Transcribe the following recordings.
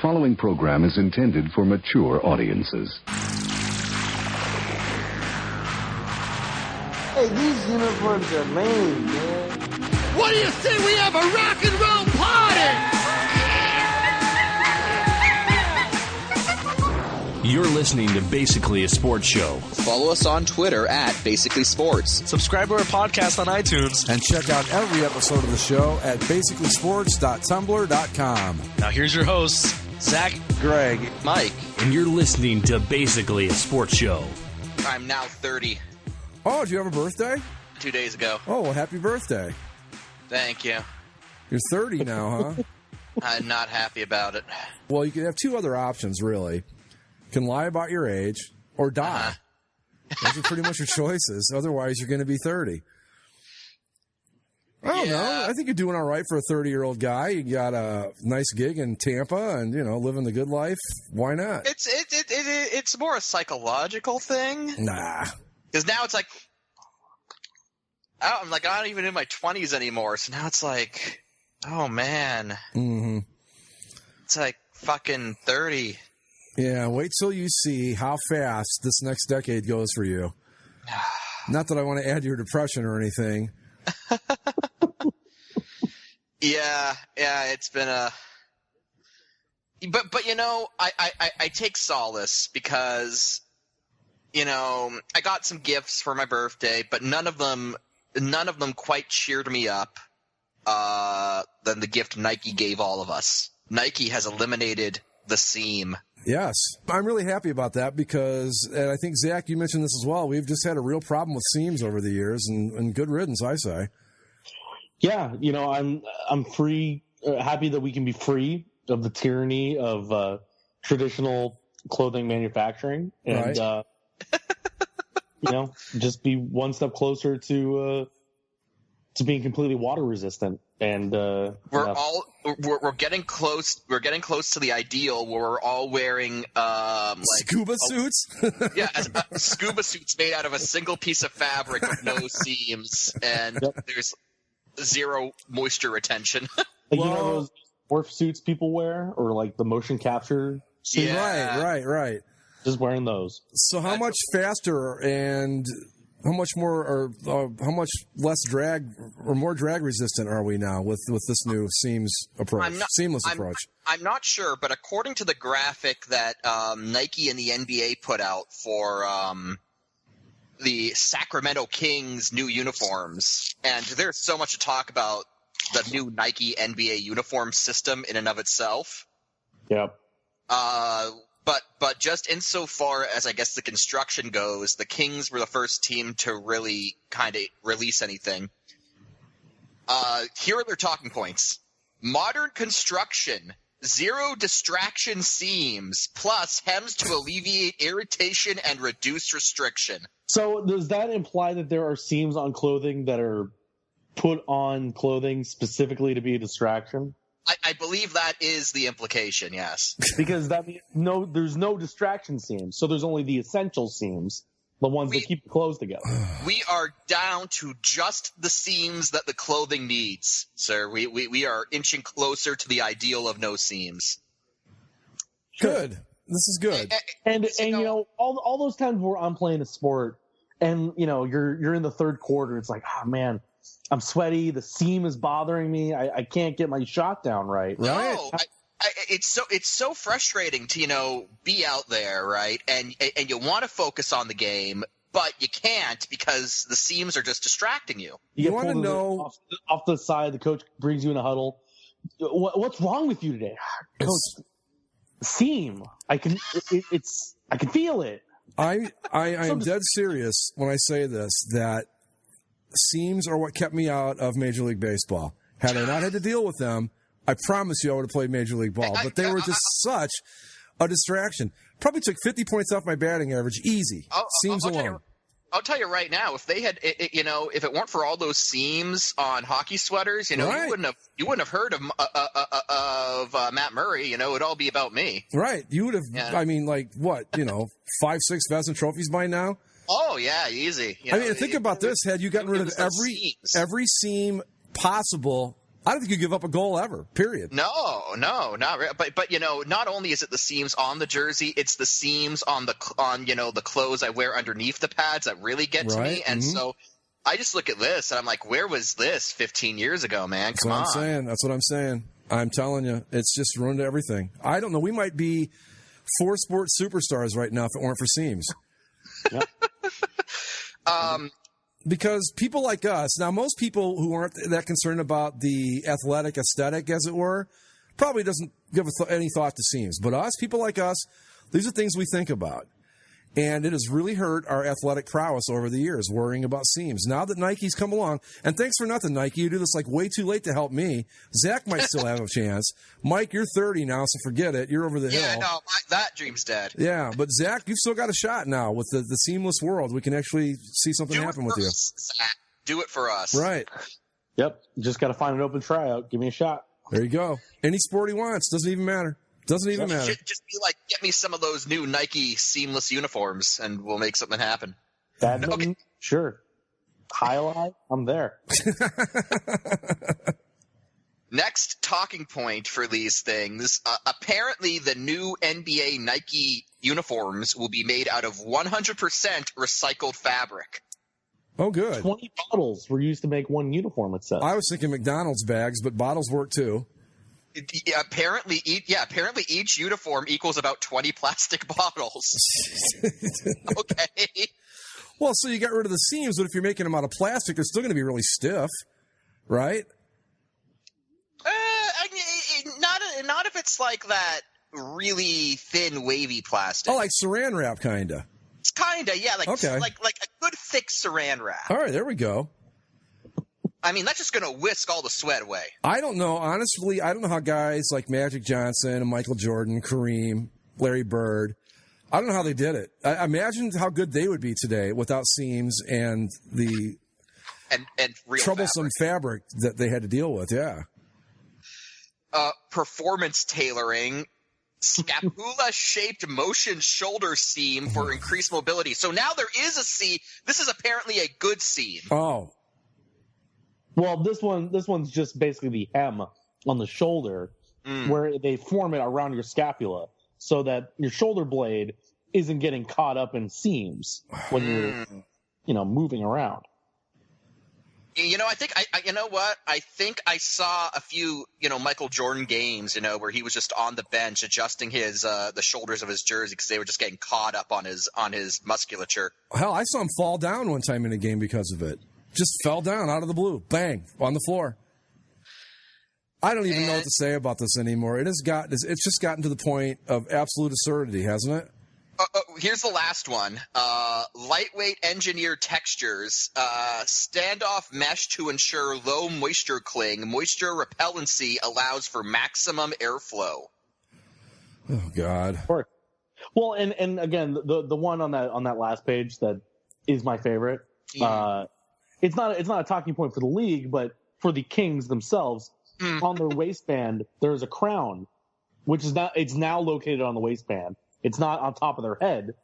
following program is intended for mature audiences. Hey, these uniforms are lame, man. What do you say we have a rock and roll party? You're listening to Basically a Sports Show. Follow us on Twitter at Basically Sports. Subscribe to our podcast on iTunes. And check out every episode of the show at basicallysports.tumblr.com. Now here's your hosts, Zach, Greg, Mike. And you're listening to Basically a Sports Show. I'm now 30. Oh, do you have a birthday? 2 days ago. Oh, well, happy birthday. Thank you. You're 30 now, huh? I'm not happy about it. Well, you can have two other options, really. You can lie about your age or die. Those are pretty much your choices. Otherwise, you're going to be 30. I don't know. I think you're doing all right for a 30-year-old guy. You got a nice gig in Tampa and, living the good life. Why not? It's more a psychological thing. Nah. Because now it's like, I'm not even in my 20s anymore. So now it's like, oh, man. Mm-hmm. It's like fucking 30. Yeah, wait till you see how fast this next decade goes for you. Not that I want to add to your depression or anything. Yeah, it's been a... But I take solace because, I got some gifts for my birthday, but none of them quite cheered me up than the gift Nike gave all of us. Nike has eliminated the seam. Yes. I'm really happy about that because, and I think, Zach, you mentioned this as well, we've just had a real problem with seams over the years, and good riddance, I say. Yeah, I'm free, happy that we can be free of the tyranny of traditional clothing manufacturing and, right. Just be one step closer to being completely water resistant. And we're getting close. We're getting close to the ideal where we're all wearing scuba suits. Scuba suits made out of a single piece of fabric with no seams, and there's zero moisture retention. Those morph suits people wear, or like the motion capture suits? Yeah. Right. Just wearing those. So how much faster and how much more, or how much less drag or more drag resistant are we now with this new seamless approach? I'm not sure, but according to the graphic that Nike and the NBA put out for the Sacramento Kings new uniforms, and there's so much to talk about the new Nike NBA uniform system in and of itself. Yep. But just insofar as I guess the construction goes, the Kings were the first team to really kind of release anything. Here are their talking points. Modern construction, zero distraction seams, plus hems to alleviate irritation and reduce restriction. So does that imply that there are seams on clothing that are put on clothing specifically to be a distraction? I believe that is the implication, yes. Because that means there's no distraction seams, so there's only the essential seams, the ones that keep the clothes together. We are down to just the seams that the clothing needs, sir. We are inching closer to the ideal of no seams. Good. This is good. And all those times where I'm playing a sport, and you're in the third quarter, it's like, oh man, I'm sweaty. The seam is bothering me. I can't get my shot down right. No, it's so frustrating to be out there, right? And you want to focus on the game, but you can't because the seams are just distracting you. You want to know off the side, the coach brings you in a huddle. What's wrong with you today, Coach? Seam. I can feel it. I am dead serious when I say this, that seams are what kept me out of Major League Baseball. Had I not had to deal with them, I promise you I would have played Major League Ball. But they were just such a distraction. Probably took 50 points off my batting average. Easy. Seams alone. I'll tell you right now, if they had, if it weren't for all those seams on hockey sweaters, right. you wouldn't have heard of Matt Murray. It'd all be about me. Right. You would have. Yeah. I mean, 5, 6 Vezina trophies by now. Oh yeah, easy. Think about this: had you gotten rid of every seam possible I don't think you give up a goal ever, period. No, not really. But not only is it the seams on the jersey, it's the seams on the clothes I wear underneath the pads that really get to me. And so I just look at this and I'm like, where was this 15 years ago, man? Come on. That's what I'm saying. I'm telling you, it's just ruined everything. I don't know. We might be 4 sports superstars right now if it weren't for seams. Yep. Because people like us, now most people who aren't that concerned about the athletic aesthetic, as it were, probably doesn't give any thought to seams. But us, people like us, these are things we think about. And it has really hurt our athletic prowess over the years, worrying about seams. Now that Nike's come along, and thanks for nothing, Nike, you do this like way too late to help me. Zach might still have a chance. Mike, you're 30 now, so forget it. You're over the hill. Yeah, no, that dream's dead. Yeah, but Zach, you've still got a shot now with the seamless world. We can actually see something happen with you. Zach. Do it for us. Right. Yep. Just got to find an open tryout. Give me a shot. There you go. Any sport he wants. Doesn't even matter. Doesn't even matter. Just be like, get me some of those new Nike seamless uniforms, and we'll make something happen. Badminton? Okay. Sure. Highlight? I'm there. Next talking point for these things. Apparently, the new NBA Nike uniforms will be made out of 100% recycled fabric. Oh, good. 20 bottles were used to make one uniform, it says. I was thinking McDonald's bags, but bottles work too. Apparently each uniform equals about 20 plastic bottles. Okay. Well, so you got rid of the seams, but if you're making them out of plastic, they're still going to be really stiff, right? Not if it's like that really thin, wavy plastic. Oh, like saran wrap, kind of. It's kind of, yeah, like a good thick saran wrap. All right, there we go. I mean, that's just going to whisk all the sweat away. I don't know. Honestly, I don't know how guys like Magic Johnson and Michael Jordan, Kareem, Larry Bird, I don't know how they did it. I imagine how good they would be today without seams and the and real troublesome fabric that they had to deal with, yeah. Performance tailoring, scapula-shaped motion shoulder seam for increased mobility. So now there is a seam. This is apparently a good seam. Oh. Well, this one's just basically the hem on the shoulder where they form it around your scapula so that your shoulder blade isn't getting caught up in seams when you're, moving around. I think I think I saw a few, Michael Jordan games, where he was just on the bench adjusting his the shoulders of his jersey because they were just getting caught up on his musculature. Hell, I saw him fall down one time in a game because of it. Just fell down out of the blue, bang, on the floor. I don't even know what to say about this anymore. It's just gotten to the point of absolute absurdity, hasn't it? Here's the last one. Lightweight engineered textures, standoff mesh to ensure low moisture cling. Moisture repellency allows for maximum airflow. Oh, God. Well, and again, the one on that last page that is my favorite. It's not a talking point for the league, but for the Kings themselves. On their waistband, there is a crown, which is now located on the waistband. It's not on top of their head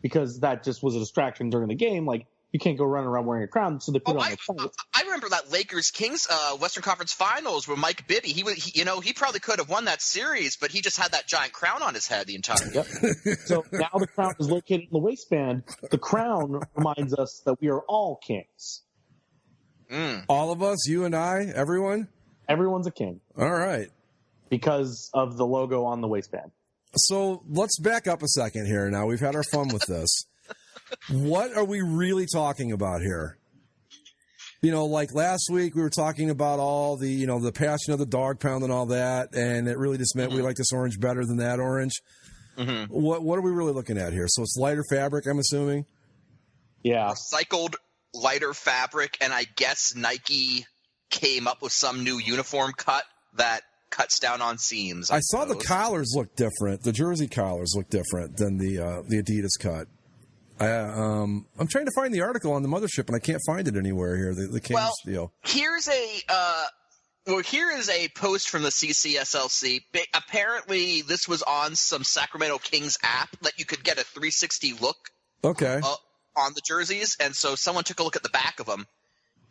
because that just was a distraction during the game. Like, you can't go running around wearing a crown, so they put it on the front. I remember that Lakers-Kings Western Conference Finals where Mike Bibby, he probably could have won that series, but he just had that giant crown on his head the entire time. Yep. So now the crown is located in the waistband. The crown reminds us that we are all kings. All of us, you and I, everyone? Everyone's a king. All right. Because of the logo on the waistband. So let's back up a second here now. We've had our fun with this. What are we really talking about here? Like last week we were talking about all the, the passion of the dog pound and all that, and it really just meant we like this orange better than that orange. Mm-hmm. What are we really looking at here? So it's lighter fabric, I'm assuming? Yeah. Recycled lighter fabric, and I guess Nike came up with some new uniform cut that cuts down on seams. I saw the collars look different. The jersey collars look different than the Adidas cut. I'm trying to find the article on the mothership, and I can't find it anywhere here. The Kings deal. Here is a post from the CCSLC. Apparently, this was on some Sacramento Kings app that you could get a 360 look. Okay. On the jerseys, and so someone took a look at the back of them,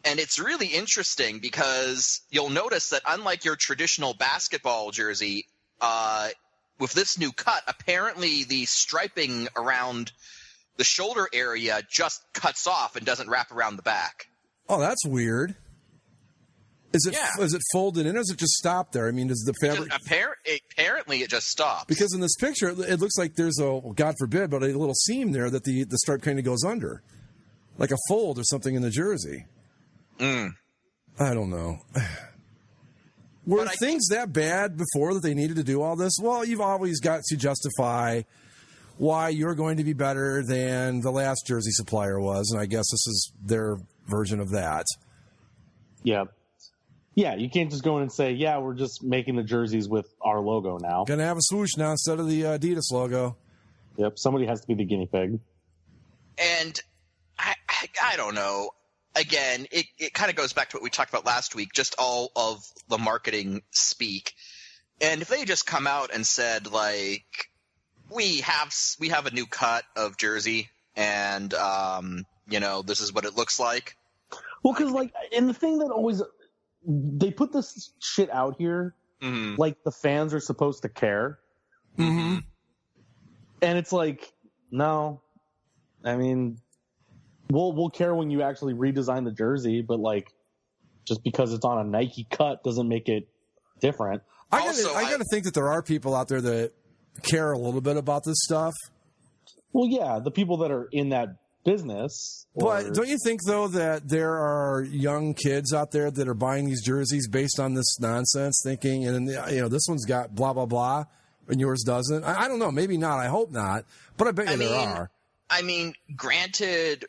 And it's really interesting because you'll notice that unlike your traditional basketball jersey, with this new cut, apparently the striping around the shoulder area just cuts off and doesn't wrap around the back. Oh, that's weird. Is it folded in, or does it just stop there? I mean, does the fabric... Apparently it just stops. Because in this picture, it looks like there's God forbid, but a little seam there that the stripe kind of goes under. Like a fold or something in the jersey. I don't know. Were things that bad before that they needed to do all this? Well, you've always got to justify why you're going to be better than the last jersey supplier was, and I guess this is their version of that. Yeah. Yeah, you can't just go in and say, yeah, we're just making the jerseys with our logo now. Gonna have a swoosh now instead of the Adidas logo. Yep, somebody has to be the guinea pig. And I don't know. Again, it kind of goes back to what we talked about last week, just all of the marketing speak. And if they just come out and said, like, we have a new cut of jersey, and, this is what it looks like. Well, because, like, and the thing that always... They put this shit out here like the fans are supposed to care. Mm-hmm. And it's like, no. I mean, we'll care when you actually redesign the jersey, but, like, just because it's on a Nike cut doesn't make it different. I gotta think that there are people out there that care a little bit about this stuff. Well, yeah, the people that are in that business. But don't you think, though, that there are young kids out there that are buying these jerseys based on this nonsense, thinking, and this one's got blah, blah, blah, and yours doesn't? I don't know. Maybe not. I hope not. But I bet you there are. I mean, granted,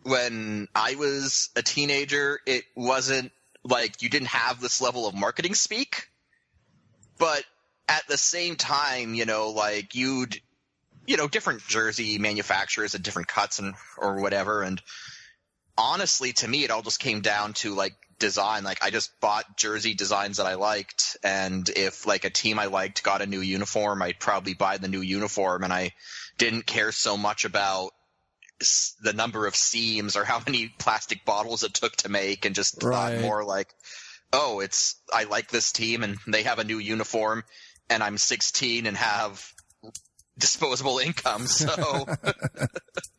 when I was a teenager, it wasn't like you didn't have this level of marketing speak. But at the same time, you'd... different jersey manufacturers and different cuts or whatever. And honestly, to me, it all just came down to, like, design. Like, I just bought jersey designs that I liked. And if, like, a team I liked got a new uniform, I'd probably buy the new uniform. And I didn't care so much about the number of seams or how many plastic bottles it took to make, and just thought more like, oh, I like this team and they have a new uniform and I'm 16 and have disposable income. So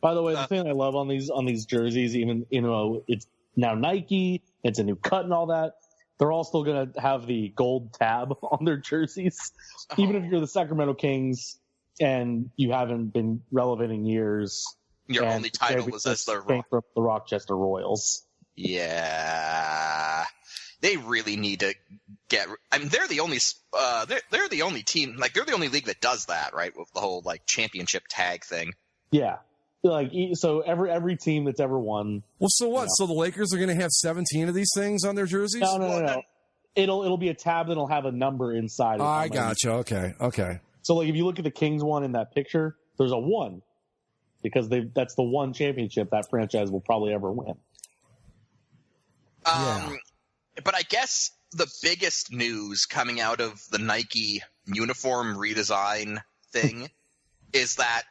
by the way, the thing I love on these jerseys, even it's now Nike, it's a new cut and all that, they're all still gonna have the gold tab on their jerseys. Even if you're the Sacramento Kings and you haven't been relevant in years, your only title was as the Rochester Royals. Yeah, they really need to get. I mean, they're the only team. Like, they're the only league that does that, right? With the whole, like, championship tag thing. Yeah, like, so every team that's ever won. Well, so what? So the Lakers are going to have 17 of these things on their jerseys? No. It'll be a tab that'll have a number inside. I gotcha. Okay. So, like, if you look at the Kings one in that picture, there's a 1 because that's the one championship that franchise will probably ever win. But I guess the biggest news coming out of the Nike uniform redesign thing is that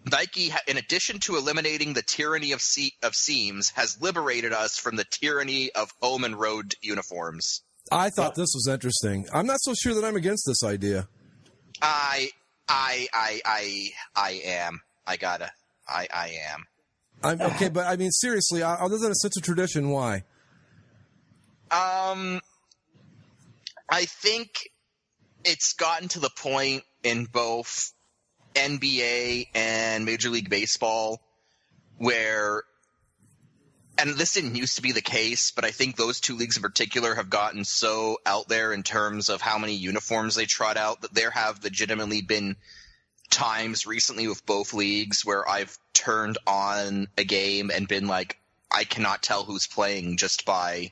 Nike, in addition to eliminating the tyranny of seams, has liberated us from the tyranny of home and road uniforms. I thought this was interesting. I'm not so sure that I'm against this idea. I am. I am. I'm okay, but I mean, seriously, other than a sense of tradition, why? I think it's gotten to the point in both NBA and Major League Baseball where, and this didn't used to be the case, but I think those two leagues in particular have gotten so out there in terms of how many uniforms they trot out that there have legitimately been times recently with both leagues where I've turned on a game and been like, I cannot tell who's playing just by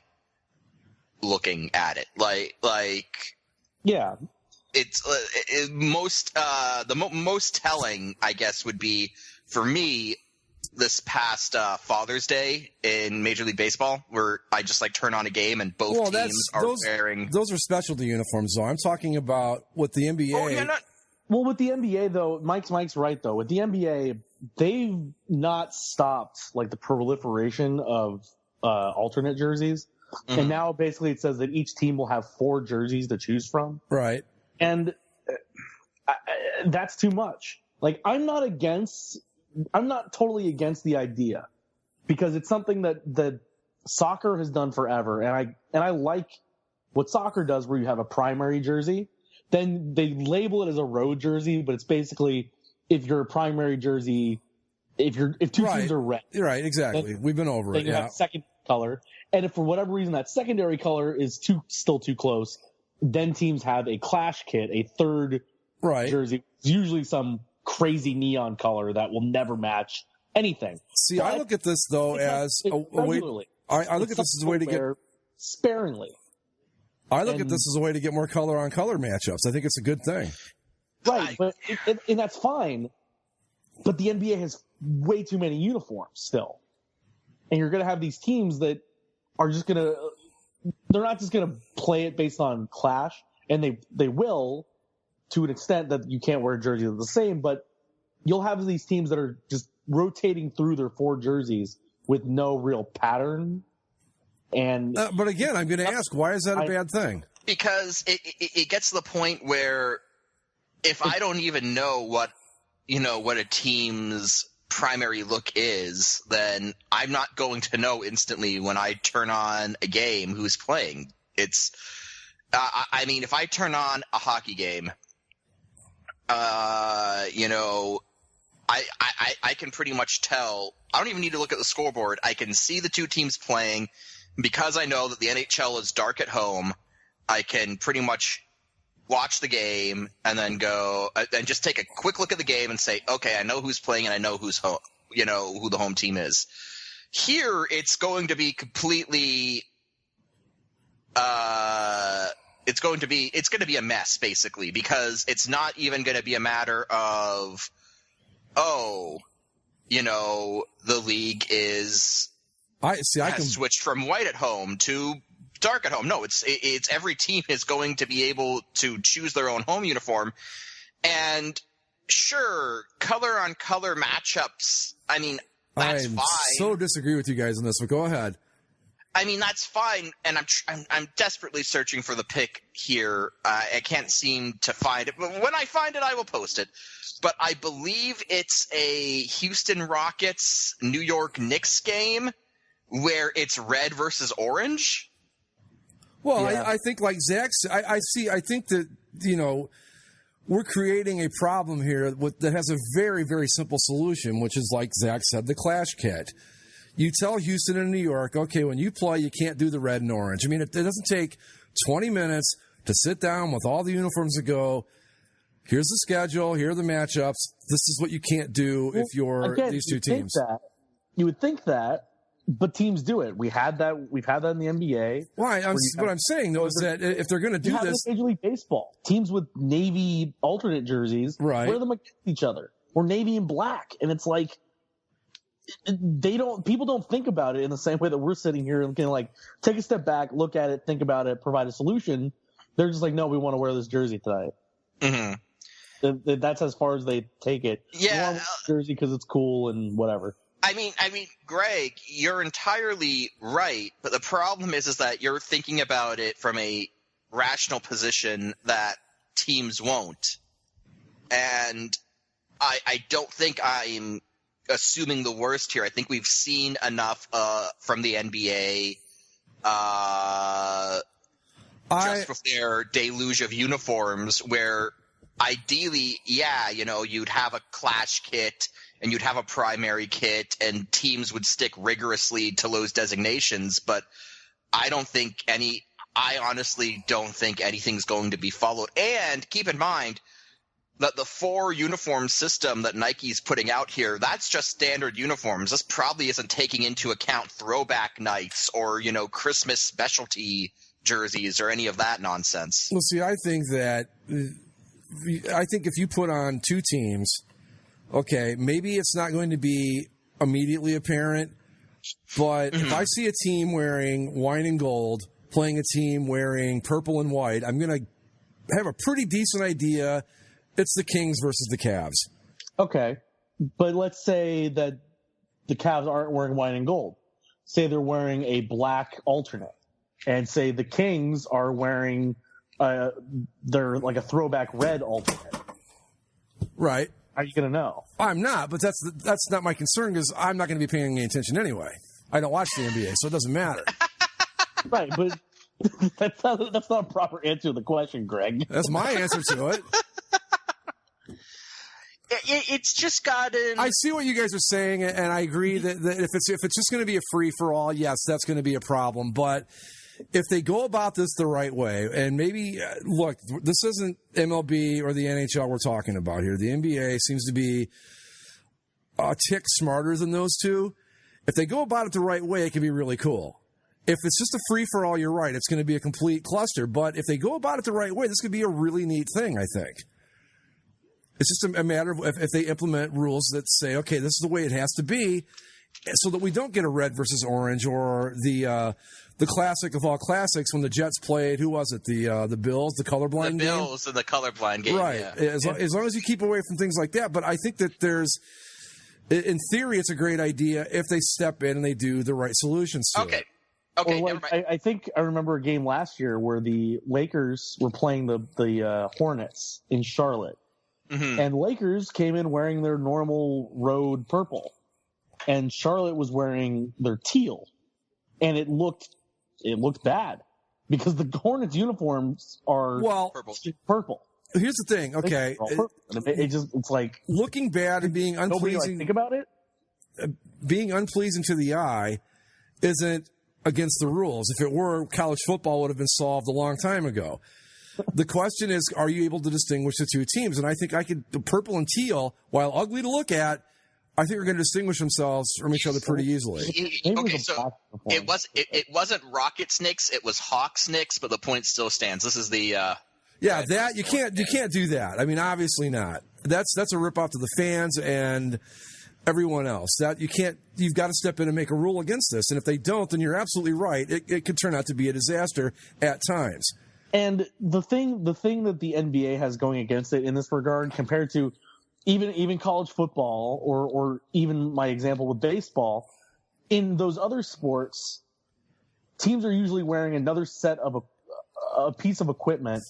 looking at it. Yeah, it's the most telling, I guess, would be for me this past Father's Day in Major League Baseball, where I just turn on a game and both teams are wearing. Those are specialty uniforms, though. I'm talking about with the NBA. Oh, yeah, well, with the NBA, though, Mike's right, though. With the NBA, they've not stopped the proliferation of alternate jerseys. Mm-hmm. And now basically it says that each team will have 4 jerseys to choose from. Right. And that's too much. Like, I'm not totally against the idea, because it's something that soccer has done forever. And I like what soccer does, where you have a primary jersey, then they label it as a road jersey, but it's basically, if your primary jersey, if two teams are red. Right, exactly. We've been over it. You have second color. And if for whatever reason that secondary color is still too close, then teams have a clash kit, a third jersey. It's usually some crazy neon color that will never match anything. See, I look at this, though, as a way. I look at this as a way to get sparingly. I look at this as a way to get more color on color matchups. I think it's a good thing. Right, but and that's fine. But the NBA has way too many uniforms still. And you're going to have these teams that are just going to – they're not just going to play it based on clash, and they will to an extent that you can't wear jerseys the same, but you'll have these teams that are just rotating through their 4 jerseys with no real pattern. And but again, I'm going to ask, why is that a bad thing? Because it gets to the point where if I don't even know what a team's primary look is, then I'm not going to know instantly when I turn on a game who's playing. It's, I mean, if I turn on a hockey game, I can pretty much tell. I don't even need to look at the scoreboard. I can see the 2 teams playing. Because I know that the NHL is dark at home, I can pretty much watch the game and then go and just take a quick look at the game and say, okay, I know who's playing and I know who's home, who the home team is. Here, it's going to be completely, it's going to be a mess, basically, because it's not even going to be a matter of, the league has switched from white at home to dark at home. No, it's every team is going to be able to choose their own home uniform. And sure, color on color matchups, I mean, that's fine. I so disagree with you guys on this, but go ahead. I mean, that's fine, and I'm desperately searching for the pick here. I can't seem to find it, but when I find it, I will post it. But I believe it's a Houston Rockets New York Knicks game where it's red versus orange. Well, yeah. I think, like Zach, I think that, we're creating a problem here that has a very, very simple solution, which is, like Zach said, the clash kit. You tell Houston and New York, okay, when you play, you can't do the red and orange. I mean, it doesn't take 20 minutes to sit down with all the uniforms and go, here's the schedule, here are the matchups, this is what you can't do if you're these 2 teams. You would think that, but teams do it. We've had that in the NBA. Right. What I'm saying, though, is that if they're going to do this... Major League Baseball. Teams with navy alternate jerseys wear them against each other. Or navy and black. And it's like... people don't think about it in the same way that we're sitting here and can, like, take a step back, look at it, think about it, provide a solution. They're just like, no, we want to wear this jersey tonight. Mm-hmm. That's as far as they take it. Yeah. This jersey because it's cool and whatever. I mean, Greg, you're entirely right, but the problem is that you're thinking about it from a rational position that teams won't. And I don't think I'm assuming the worst here. I think we've seen enough from the NBA just with their deluge of uniforms where ideally, you'd have a clash kit and you'd have a primary kit and teams would stick rigorously to those designations, but I honestly don't think anything's going to be followed. And keep in mind that the 4 uniform system that Nike's putting out here, that's just standard uniforms. This probably isn't taking into account throwback nights or, Christmas specialty jerseys or any of that nonsense. Well, see, I think if you put on 2 teams, okay, maybe it's not going to be immediately apparent, but if I see a team wearing wine and gold playing a team wearing purple and white, I'm going to have a pretty decent idea it's the Kings versus the Cavs. Okay, but let's say that the Cavs aren't wearing wine and gold. say they're wearing a black alternate, and say the Kings are wearing they're like a throwback red alternate. Right. How are you going to know? I'm not, but that's not my concern because I'm not going to be paying any attention anyway. I don't watch the NBA, so it doesn't matter. Right, but that's not a proper answer to the question, Greg. That's my answer to it. It's just gotten. I see what you guys are saying, and I agree that if it's just going to be a free for all, yes, that's going to be a problem. But if they go about this the right way, and maybe look, this isn't MLB or the NHL we're talking about here. The NBA seems to be a tick smarter than those two. If they go about it the right way, it can be really cool. If it's just a free for all, you're right. It's going to be a complete cluster. But if they go about it the right way, this could be a really neat thing, I think. It's just a matter of if they implement rules that say, okay, this is the way it has to be, so that we don't get a red versus orange or the classic of all classics when the Jets played. Who was it? The Bills, the colorblind game. The Bills and the colorblind game. Right. Yeah. As long as you keep away from things like that. But I think that in theory, it's a great idea if they step in and they do the right solutions to it. Okay. Well, I think I remember a game last year where the Lakers were playing the Hornets in Charlotte. Mm-hmm. And Lakers came in wearing their normal road purple, and Charlotte was wearing their teal, and it looked bad because the Hornets uniforms are purple. Here's the thing, okay? It's like looking bad and being unpleasing. Think about it. Being unpleasing to the eye isn't against the rules. If it were, college football would have been solved a long time ago. The question is, are you able to distinguish the two teams? And I think the purple and teal, while ugly to look at, I think are going to distinguish themselves from each other pretty easily. Okay, so it wasn't Rocket Snicks, it was Hawk Snicks, but the point still stands. This is the that you can't do that. I mean, obviously not. That's a ripoff to the fans and everyone else. You've got to step in and make a rule against this. And if they don't, then you're absolutely right. It could turn out to be a disaster at times. And the thing that the NBA has going against it in this regard, compared to even college football or even my example with baseball, in those other sports, teams are usually wearing another set of a piece of equipment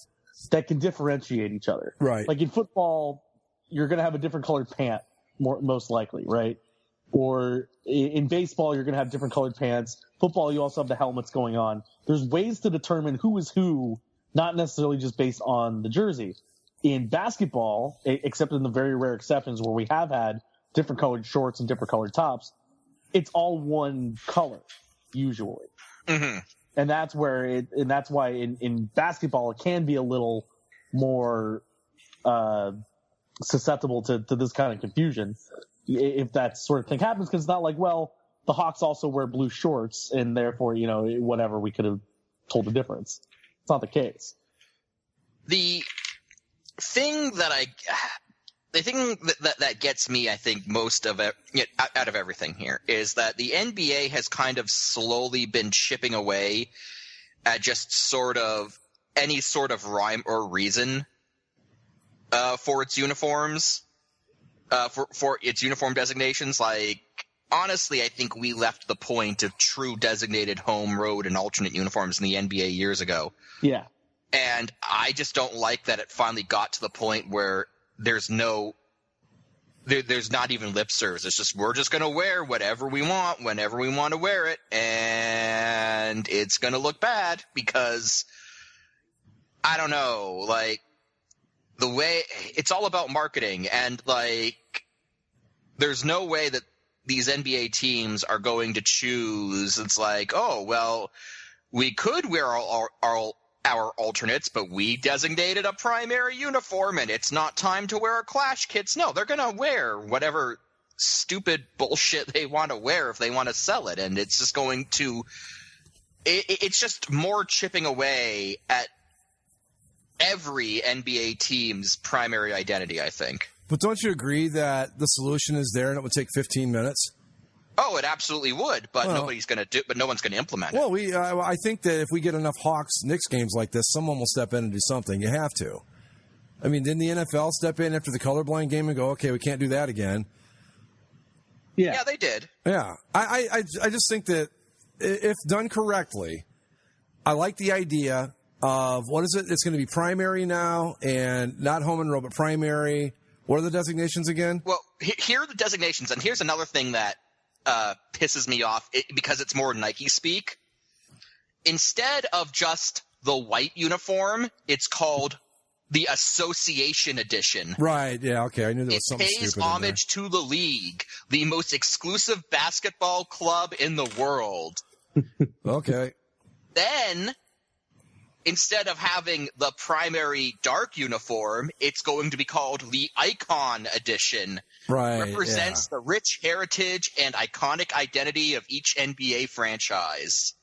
that can differentiate each other. Right. Like in football, you're going to have a different colored pant, most likely, right? Or in baseball, you're going to have different colored pants. Football, you also have the helmets going on. There's ways to determine who is who, not necessarily just based on the jersey. In basketball, except in the very rare exceptions where we have had different colored shorts and different colored tops, it's all one color, usually. Mm-hmm. And that's why in basketball it can be a little more susceptible to this kind of confusion if that sort of thing happens, because it's not like, well, the Hawks also wear blue shorts and therefore, whatever, we could have told the difference. It's not the case. The thing that gets me, I think, most of it out of everything here is that the NBA has kind of slowly been chipping away at just sort of any sort of rhyme or reason for its uniforms, for its uniform designations. Like, honestly, I think we left the point of true designated home, road, and alternate uniforms in the NBA years ago. Yeah. And I just don't like that it finally got to the point where there's not even lip service. It's just, we're just going to wear whatever we want whenever we want to wear it. And it's going to look bad because, I don't know, like, the way it's all about marketing. And, like, there's no way that these NBA teams are going to choose. It's like, oh, well, we could wear our alternates, but we designated a primary uniform and it's not time to wear our clash kits. No, they're going to wear whatever stupid bullshit they want to wear if they want to sell it. And it's just going to – it's just more chipping away at every NBA team's primary identity, I think. But don't you agree that the solution is there and it would take 15 minutes? Oh, it absolutely would, but no one's going to implement it. Well, I think that if we get enough Hawks-Knicks games like this, someone will step in and do something. You have to. I mean, didn't the NFL step in after the colorblind game and go, okay, we can't do that again? Yeah, they did. Yeah. I just think that if done correctly, I like the idea of, what is it? It's going to be primary now, and not home and road, but primary. What are the designations again? Well, here are the designations, and here's another thing that pisses me off because it's more Nike speak. Instead of just the white uniform, it's called the Association Edition. Right, yeah, okay. I knew there was something stupid in there. It pays homage to the league, the most exclusive basketball club in the world. Okay. Then, instead of having the primary dark uniform, it's going to be called the Icon Edition. Right, Represents the rich heritage and iconic identity of each NBA franchise.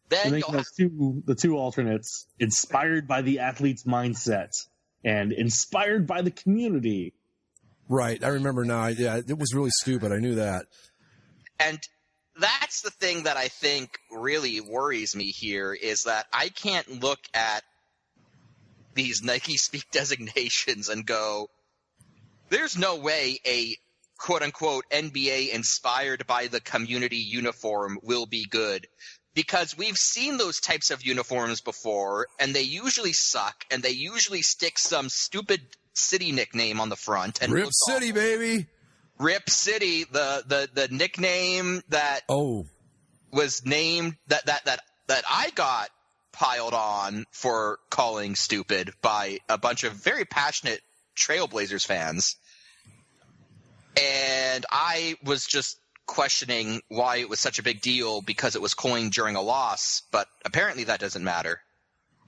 Then you'll have the two alternates, inspired by the athlete's mindset and inspired by the community. Right, I remember now. Yeah, it was really stupid. I knew that. And that's the thing that I think really worries me here, is that I can't look at these Nike Speak designations and go, there's no way a quote-unquote NBA inspired by the community uniform will be good. Because we've seen those types of uniforms before, and they usually suck, and they usually stick some stupid city nickname on the front. And Rip City, baby! Rip City, the nickname that was named that I got piled on for calling stupid by a bunch of very passionate Trailblazers fans. And I was just questioning why it was such a big deal because it was coined during a loss, but apparently that doesn't matter.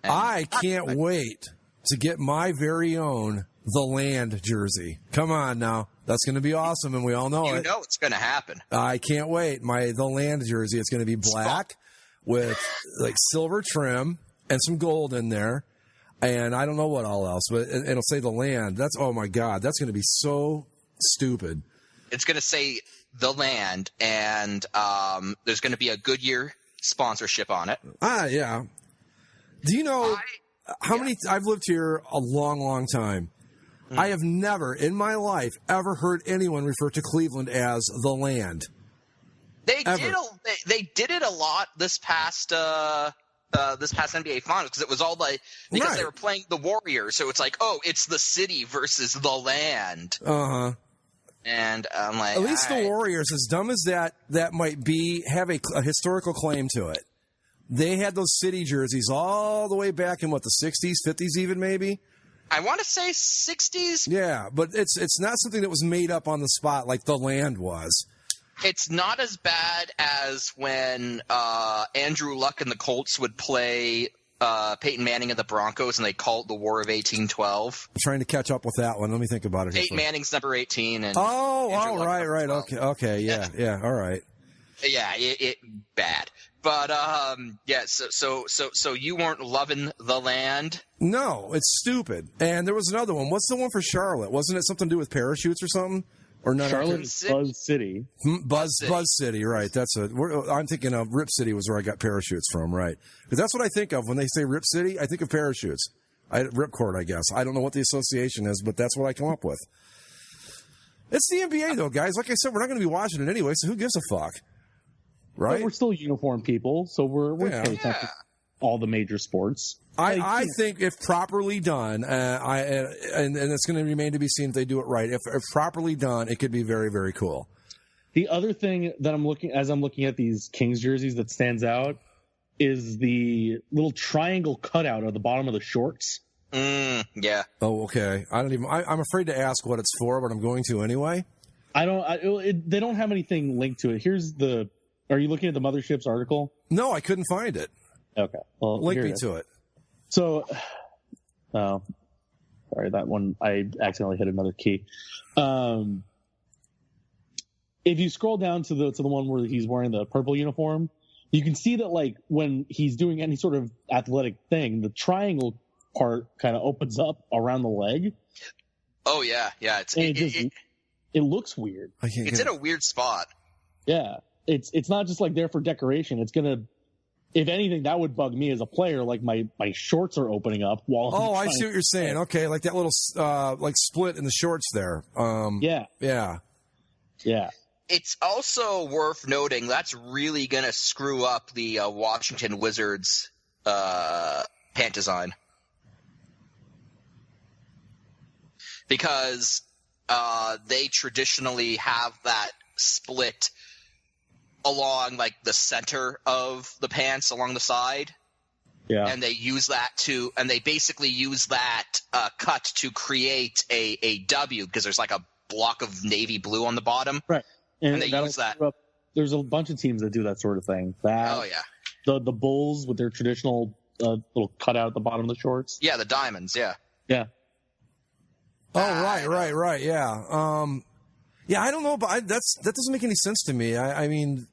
And I can't wait to get my very own The Land jersey. Come on now. That's going to be awesome, and we all know it. You know it's going to happen. I can't wait. The Land jersey, it's going to be black with like silver trim and some gold in there, and I don't know what all else, but it'll say The Land. That's, oh my God, that's going to be so stupid. It's going to say The Land, and there's going to be a Goodyear sponsorship on it. Yeah. Do you know how many? I've lived here a long, long time. I have never in my life ever heard anyone refer to Cleveland as The Land. They did it a lot this past NBA Finals, because it was all like, because they were playing the Warriors, so it's like, oh, it's the city versus the land. Uh-huh. And I'm like, at least the Warriors, as dumb as that might be, have a historical claim to it. They had those city jerseys all the way back in, what, the 60s, 50s even, maybe? I want to say 60s. Yeah, but it's not something that was made up on the spot like The Land was. It's not as bad as when Andrew Luck and the Colts would play Peyton Manning and the Broncos, and they call it the War of 1812. I'm trying to catch up with that one. Let me think about it. Peyton Manning's number 18. And right. Okay, yeah, all right. Yeah, it bad. But so you weren't loving The Land? No, it's stupid. And there was another one. What's the one for Charlotte? Wasn't it something to do with parachutes or something? Or not? Charlotte is Buzz City. Buzz City, right? I'm thinking of Rip City was where I got parachutes from, right? Because that's what I think of when they say Rip City. I think of parachutes. Ripcord, I guess. I don't know what the association is, but that's what I come up with. It's the NBA, though, guys. Like I said, we're not going to be watching it anyway, so who gives a fuck? Right? But we're still uniform people, so we're paying attention to all the major sports. I think if properly done, and it's going to remain to be seen if they do it right. If properly done, it could be very, very cool. The other thing that I'm looking at these Kings jerseys that stands out is the little triangle cutout at the bottom of the shorts. Yeah. Oh, okay. I'm afraid to ask what it's for, but I'm going to anyway. They don't have anything linked to it. Are you looking at the Mothership's article? No, I couldn't find it. Okay. Well, link me to it. So, sorry, that one, I accidentally hit another key. If you scroll down to the one where he's wearing the purple uniform, you can see that, like, when he's doing any sort of athletic thing, the triangle part kind of opens up around the leg. Oh yeah. It looks weird. It's in a weird spot. Yeah. It's not just like there for decoration. It's gonna, if anything, that would bug me as a player. Like my shorts are opening up while. Oh, I see what you're saying. Okay, like that little like split in the shorts there. Yeah. it's also worth noting that's really going to screw up the Washington Wizards pant design. Because they traditionally have that split along like the center of the pants along the side. Yeah. And they basically use that cut to create a W because there's like a block of navy blue on the bottom. Right. And they use that. There's a bunch of teams that do that sort of thing. Oh, yeah. The Bulls with their traditional little cutout at the bottom of the shorts. Yeah, the diamonds, yeah. Yeah. Oh, right, yeah. Yeah, I don't know, but that doesn't make any sense to me. I mean...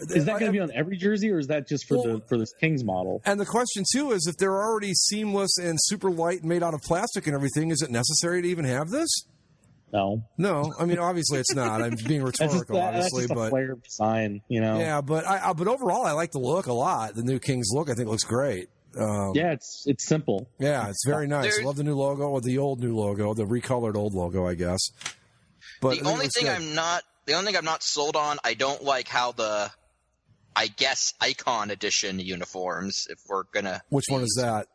Is that going to be on every jersey, or is that just for this Kings model? And the question, too, is if they're already seamless and super light and made out of plastic and everything, is it necessary to even have this? No. I mean, obviously it's not. I'm being rhetorical, obviously, that's just but a flare design, you know. Yeah, but overall, I like the look a lot. The new Kings look, I think, looks great. Yeah, it's simple. Yeah, it's very nice. I love the new logo or the old new logo, the recolored old logo, I guess. But the only thing I'm not sold on, I don't like how I guess Icon Edition uniforms. If we're gonna, which one is that?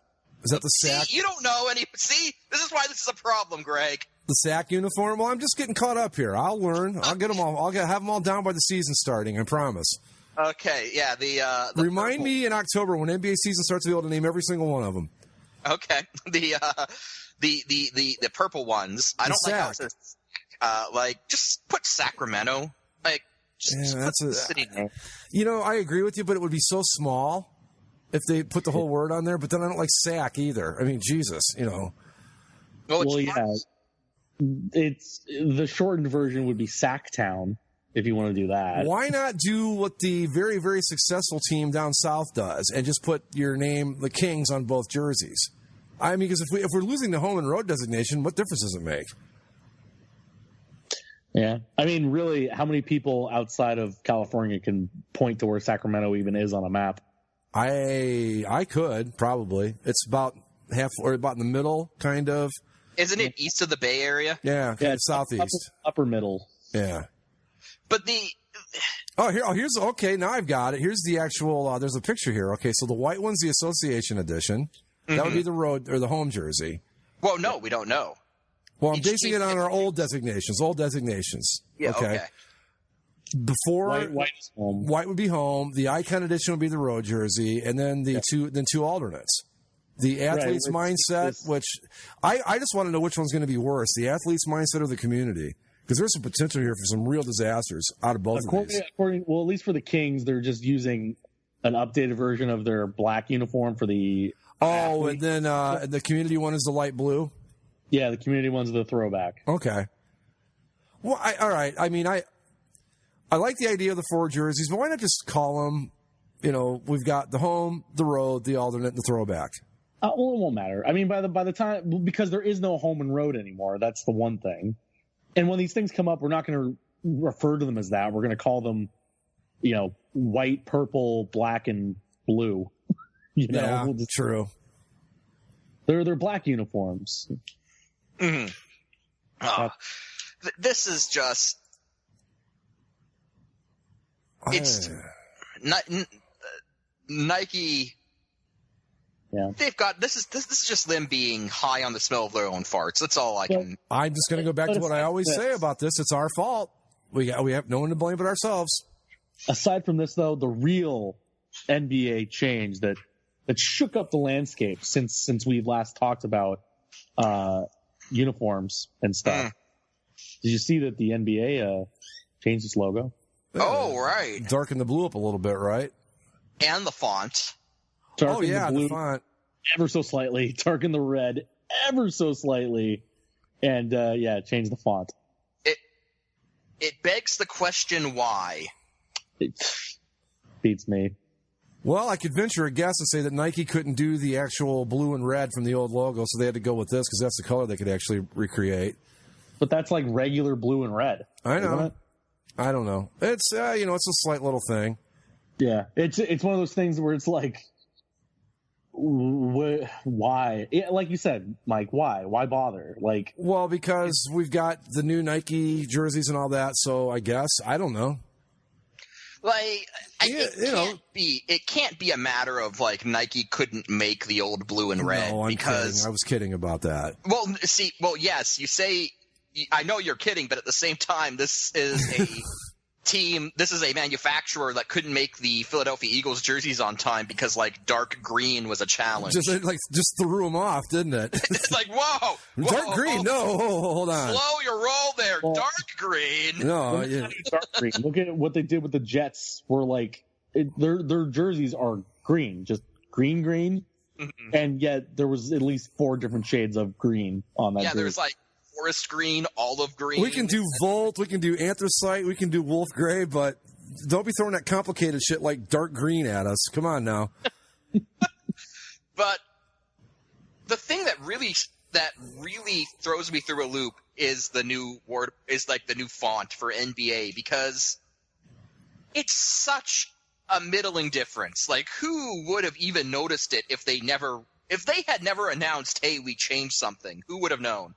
Is that the SAC? See, you don't know any. See, this is why this is a problem, Greg. The SAC uniform? Well, I'm just getting caught up here. I'll learn. I'll get them all. I'll have them all down by the season starting. I promise. Okay, yeah. The remind me in October when NBA season starts to be able to name every single one of them. Okay, the purple ones. I don't like how it says, like just put Sacramento. Like just that's put the city name. You know, I agree with you, but it would be so small if they put the whole word on there. But then I don't like SAC either. I mean, Jesus, you know. Well, yeah. It's the shortened version would be Sacktown if you want to do that. Why not do what the very, very successful team down south does and just put your name, the Kings, on both jerseys? I mean, because if we're losing the home and road designation, what difference does it make? Yeah. I mean, really, how many people outside of California can point to where Sacramento even is on a map? I could, probably. It's about half or about in the middle, kind of. Isn't it east of the Bay Area? Yeah, it's southeast. Upper middle. Yeah. But here's okay. Now I've got it. Here's the actual. There's a picture here. Okay, so the white one's the Association Edition. That would be the road or the home jersey. Well, no, we don't know. Well, I'm basing it on our old designations. Yeah. Okay. Before white is home. White would be home. The Icon Edition would be the road jersey, and then two alternates. The athlete's mindset, which I just want to know which one's going to be worse, the athlete's mindset or the community. Because there's some potential here for some real disasters out of both of these. Well, at least for the Kings, they're just using an updated version of their black uniform for the athlete. And then the community one is the light blue? Yeah, the community one's the throwback. Okay. Well, all right. I mean, I like the idea of the four jerseys, but why not just call them, we've got the home, the road, the alternate, and the throwback. Well, it won't matter. I mean, by the time, because there is no home and road anymore. That's the one thing. And when these things come up, we're not going to refer to them as that. We're going to call them, white, purple, black, and blue. Yeah, true. They're black uniforms. Mm-hmm. Oh, this is just. It's Nike. Yeah. They've got this is just them being high on the smell of their own farts. That's all I can. I'm just going to go back to what I always say about this. It's our fault. We have no one to blame but ourselves. Aside from this, though, the real NBA change that shook up the landscape since we last talked about uniforms and stuff. Did you see that the NBA changed its logo? Oh, right. Darkened the blue up a little bit, right? And the font. Darken the blue, the font. Ever so slightly. Darken the red ever so slightly. And, change the font. It begs the question why. It beats me. Well, I could venture a guess and say that Nike couldn't do the actual blue and red from the old logo, so they had to go with this because that's the color they could actually recreate. But that's like regular blue and red. I know. I don't know. It's, it's a slight little thing. Yeah. It's one of those things where it's like, Why? Like you said, Mike, why? Why bother? Like, well, because we've got the new Nike jerseys and all that, so I guess, I don't know. Like, it can't be a matter of like Nike couldn't make the old blue and red. No, I'm because kidding. I was kidding about that. Well, yes, you say, I know you're kidding, but at the same time, this is a team, this is a manufacturer that couldn't make the Philadelphia Eagles jerseys on time because like dark green was a challenge. Just threw them off, didn't it? It's like, whoa, dark green. No, hold on. Slow your roll there. Well, dark green. No, dark green. Look at what they did with the Jets. Were like their jerseys are green, just green, Mm-hmm. and yet there was at least 4 different shades of green on that. Yeah, jersey. there's like forest green, olive green. We can do Volt, we can do Anthracite, we can do Wolf Gray, but don't be throwing that complicated shit like dark green at us. Come on now. But the thing that really throws me through a loop is the new font for NBA, because it's such a middling difference. Like, who would have even noticed it if they had never announced, hey, we changed something? Who would have known?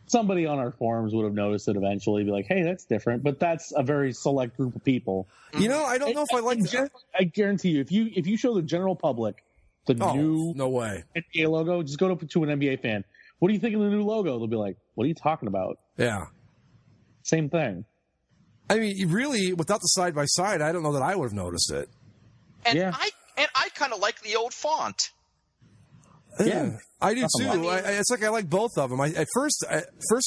Somebody on our forums would have noticed it eventually, be like, hey, that's different. But that's a very select group of people. You know, I don't know if I like that. I guarantee you, if you show the general public the new no way NBA logo, just go to an NBA fan. What do you think of the new logo? They'll be like, what are you talking about? Yeah. Same thing. I mean, really, without the side-by-side, I don't know that I would have noticed it. And yeah. I kind of like the old font. Yeah, I do too. It's like I like both of them. At first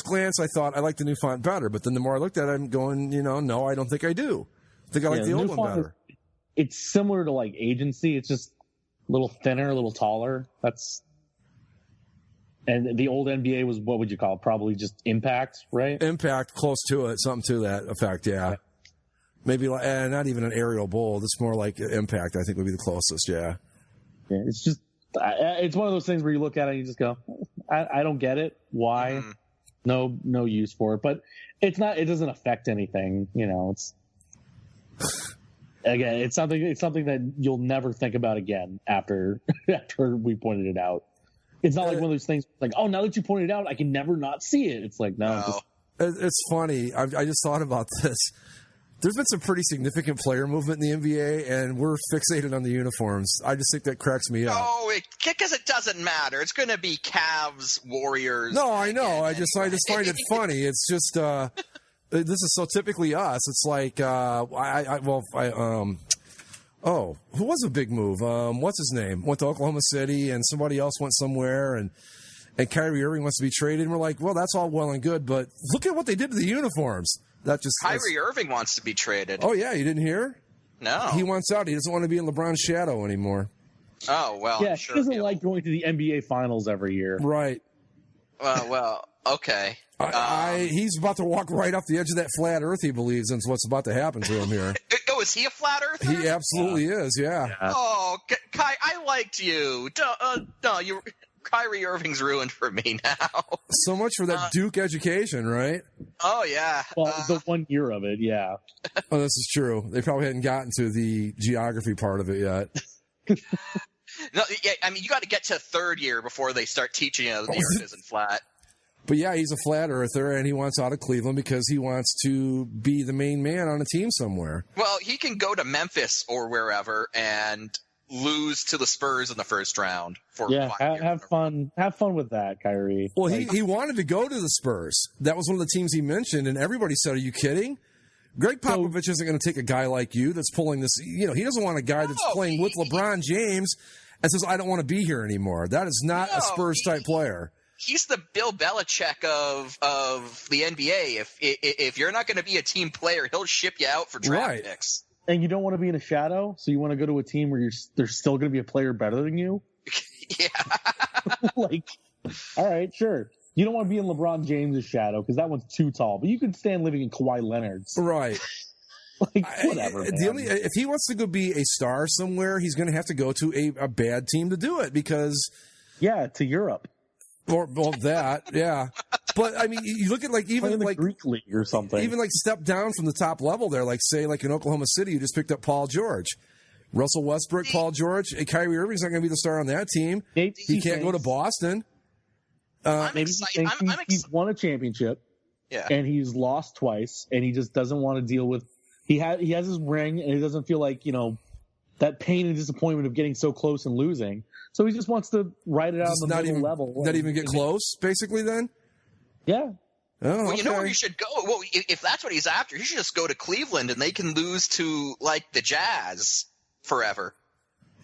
glance, I thought I liked the new font better, but then the more I looked at it, I'm going, no, I don't think I do. I think I like the old one better. It's similar to like Agency. It's just a little thinner, a little taller. And the old NBA was, what would you call it? Probably just Impact, right? Impact, close to it, something to that effect, yeah. Maybe not even an aerial bold. It's more like Impact, I think would be the closest, yeah. Yeah, it's just, it's one of those things where you look at it and you just go, I don't get it. Why? Mm-hmm. No use for it. But it doesn't affect anything, it's, again, it's something that you'll never think about again after we pointed it out. It's not like one of those things like, oh, now that you pointed it out, I can never not see it. It's like, no. It's funny. I just thought about this. There's been some pretty significant player movement in the NBA, and we're fixated on the uniforms. I just think that cracks me up. Oh, because it doesn't matter. It's going to be Cavs, Warriors. No, I know. I just find it funny. It's just this is so typically us. It's like who was a big move? What's his name? Went to Oklahoma City, and somebody else went somewhere, and Kyrie Irving wants to be traded. And we're like, well, that's all well and good, but look at what they did to the uniforms. Kyrie Irving wants to be traded. Oh, yeah, you didn't hear? No. He wants out. He doesn't want to be in LeBron's shadow anymore. Oh, well, yeah, sure he doesn't like going to the NBA Finals every year. Right. Well, okay. He's about to walk right off the edge of that flat earth he believes in is what's about to happen to him here. Oh, is he a flat earther? He absolutely is, yeah. Oh, Kai, I liked you. Kyrie Irving's ruined for me now. So much for that Duke education, right? Oh, yeah. Well, the 1 year of it, yeah. Oh, this is true. They probably hadn't gotten to the geography part of it yet. No, yeah, I mean, you got to get to third year before they start teaching you the earth isn't flat. But yeah, he's a flat earther, and he wants out of Cleveland because he wants to be the main man on a team somewhere. Well, he can go to Memphis or wherever and lose to the Spurs in the first round. Have fun with that, Kyrie. Well, he wanted to go to the Spurs. That was one of the teams he mentioned, and everybody said, "Are you kidding? Greg Popovich isn't going to take a guy like you that's pulling this. He doesn't want a guy that's playing with LeBron James and says, I don't want to be here anymore. That is not a Spurs-type player." He's the Bill Belichick of the NBA. If you're not going to be a team player, he'll ship you out for draft picks. And you don't want to be in a shadow, so you want to go to a team where there's still going to be a player better than you? Yeah. All right, sure. You don't want to be in LeBron James' shadow because that one's too tall, but you can stand living in Kawhi Leonard's. Right. Whatever. If he wants to go be a star somewhere, he's going to have to go to a bad team to do it because... Yeah, to Europe. Or that, yeah. But I mean, you look at even the Greek league or something. Even step down from the top level there, say in Oklahoma City, you just picked up Paul George. Russell Westbrook, Paul George, Kyrie Irving's not going to be the star on that team. Maybe he can't go to Boston. Maybe he's won a championship, and he's lost twice, and he just doesn't want to deal with. He has his ring, and he doesn't feel like that pain and disappointment of getting so close and losing. So he just wants to ride it out on the middle level. Not even get close, basically. Then. Yeah. Oh, well, you know where he should go? Well, if that's what he's after, he should just go to Cleveland, and they can lose to, like, the Jazz forever.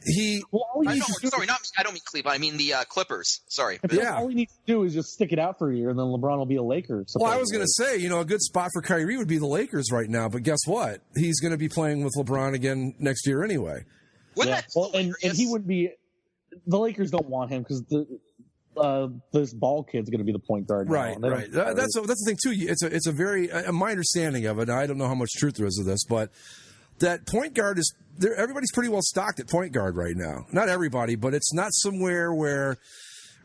I don't mean Cleveland. I mean the Clippers. Sorry. All he needs to do is just stick it out for a year, and then LeBron will be a Laker. Well, I was going to say, a good spot for Kyrie would be the Lakers right now, but guess what? He's going to be playing with LeBron again next year anyway. And he wouldn't be. The Lakers don't want him because this ball kid's going to be the point guard. Right. That's the thing too. It's a very my understanding of it. I don't know how much truth there is to this, but that point guard is there. Everybody's pretty well stocked at point guard right now. Not everybody, but it's not somewhere or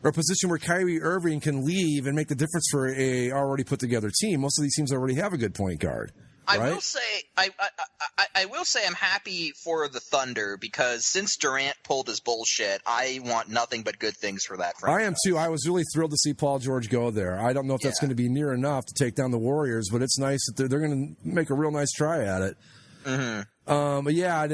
a position where Kyrie Irving can leave and make the difference for a already put together team. Most of these teams already have a good point guard. Right? I will say I'm happy for the Thunder because since Durant pulled his bullshit, I want nothing but good things for that franchise. I am too. I was really thrilled to see Paul George go there. I don't know if that's going to be near enough to take down the Warriors, but it's nice that they're going to make a real nice try at it. Mm-hmm. But yeah, I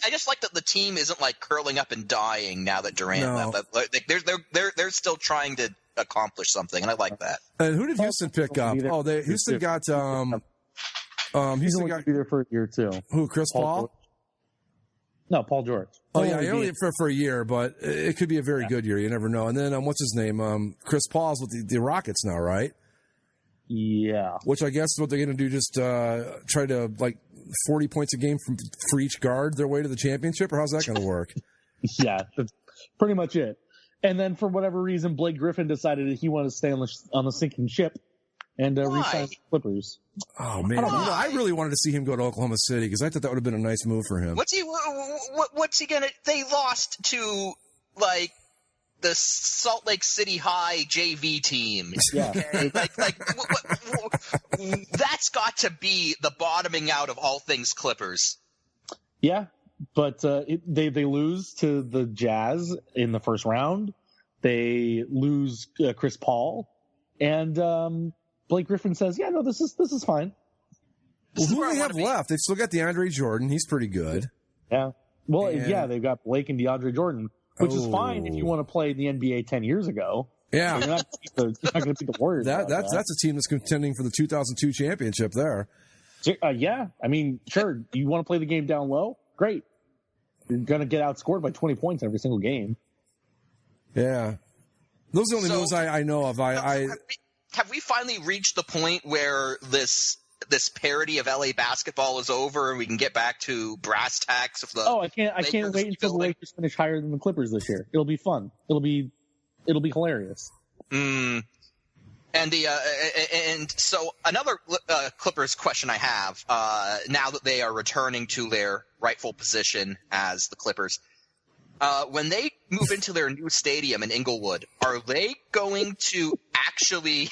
just like that the team isn't like curling up and dying now that Durant left. Like, they're still trying to accomplish something, and I like that. And who did Houston pick up? Houston got. He's only going to be there for a year too. Who? Chris Paul? No, Paul George. Only for a year, but it could be a very good year. You never know. And then what's his name? Chris Paul's with the Rockets now, right? Yeah. Which I guess is what they're going to do. Just try to 40 points a game for each guard their way to the championship, or how's that going to work? Yeah, that's pretty much it. And then for whatever reason, Blake Griffin decided that he wanted to stay on the sinking ship and re-sign the Clippers. Oh man, I really wanted to see him go to Oklahoma City because I thought that would have been a nice move for him. What's he gonna? They lost to the Salt Lake City High JV team. Yeah, okay? That's got to be the bottoming out of all things Clippers. Yeah, but they lose to the Jazz in the first round. They lose Chris Paul, and Blake Griffin says, "Yeah, no, this is fine." Well, who do they have left? They've still got DeAndre Jordan. He's pretty good. Yeah. Well, they've got Blake and DeAndre Jordan, which is fine if you want to play in the NBA 10 years ago. Yeah. You're not going to beat the Warriors. That's a team that's contending for the 2002 championship there. Yeah. I mean, sure. You want to play the game down low? Great. You're going to get outscored by 20 points every single game. Yeah. Those are the only moves I know of. Have we finally reached the point where this parody of LA basketball is over and we can get back to brass tacks of the I can't wait until the Lakers finish higher than the Clippers this year. It'll be fun. It'll be hilarious. And so another Clippers question I have now that they are returning to their rightful position as the Clippers. When they move into their new stadium in Inglewood, are they going to actually